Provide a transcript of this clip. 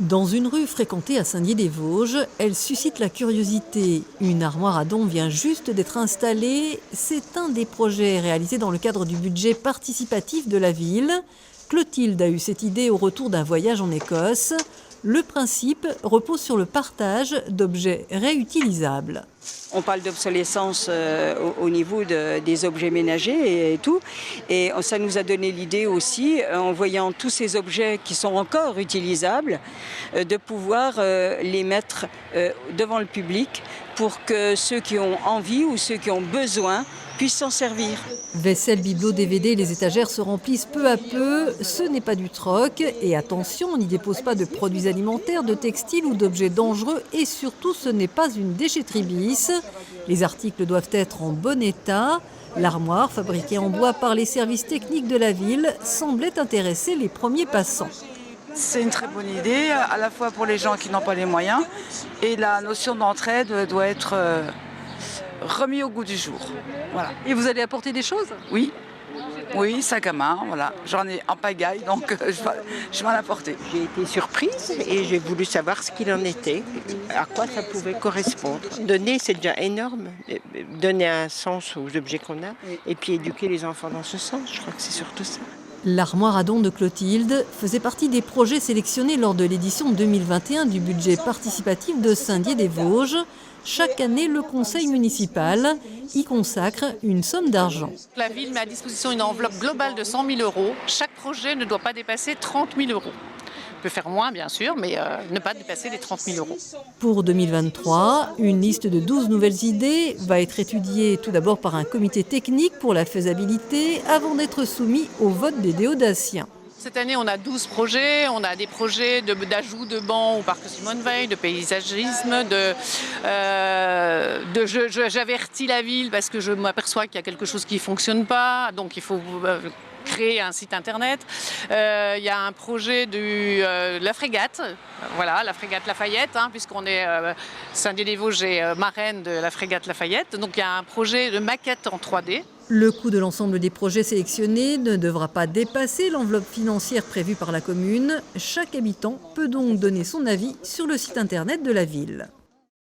Dans une rue fréquentée à Saint-Dié-des-Vosges, elle suscite la curiosité. Une armoire à dons vient juste d'être installée. C'est un des projets réalisés dans le cadre du budget participatif de la ville. Clotilde a eu cette idée au retour d'un voyage en Écosse. Le principe repose sur le partage d'objets réutilisables. On parle d'obsolescence au niveau des objets ménagers et tout. Et ça nous a donné l'idée aussi, en voyant tous ces objets qui sont encore utilisables, de pouvoir les mettre devant le public pour que ceux qui ont envie ou ceux qui ont besoin puissent s'en servir. Vaisselle, bibelots, DVD, les étagères se remplissent peu à peu. Ce n'est pas du troc. Et attention, on n'y dépose pas de produits alimentaires, de textiles ou d'objets dangereux. Et surtout, ce n'est pas une déchetterie bis. Les articles doivent être en bon état. L'armoire, fabriquée en bois par les services techniques de la ville, semblait intéresser les premiers passants. C'est une très bonne idée, à la fois pour les gens qui n'ont pas les moyens. Et la notion d'entraide doit être remis au goût du jour. Voilà. Et vous allez apporter des choses ? Oui, sac à main, voilà. J'en ai en pagaille, donc je vais en apporter. J'ai été surprise et j'ai voulu savoir ce qu'il en était, à quoi ça pouvait correspondre. Donner, c'est déjà énorme. Donner un sens aux objets qu'on a et puis éduquer les enfants dans ce sens, je crois que c'est surtout ça. L'armoire à dons de Clotilde faisait partie des projets sélectionnés lors de l'édition 2021 du budget participatif de Saint-Dié-des-Vosges. Chaque année, le conseil municipal y consacre une somme d'argent. La ville met à disposition une enveloppe globale de 100 000 €. Chaque projet ne doit pas dépasser 30 000 €. On peut faire moins, bien sûr, mais ne pas dépasser les 30 000 €. Pour 2023, une liste de 12 nouvelles idées va être étudiée tout d'abord par un comité technique pour la faisabilité avant d'être soumis au vote des déodaciens. Cette année, on a 12 projets. On a des projets d'ajout de bancs au parc Simone Veil, de paysagisme, j'avertis la ville parce que je m'aperçois qu'il y a quelque chose qui ne fonctionne pas. Donc, il faut créer un site internet. Il y a un projet de la frégate, voilà, la frégate Lafayette, puisqu'on est Saint-Dié-des-Vosges est marraine de la frégate Lafayette. Donc il y a un projet de maquette en 3D. Le coût de l'ensemble des projets sélectionnés ne devra pas dépasser l'enveloppe financière prévue par la commune. Chaque habitant peut donc donner son avis sur le site internet de la ville.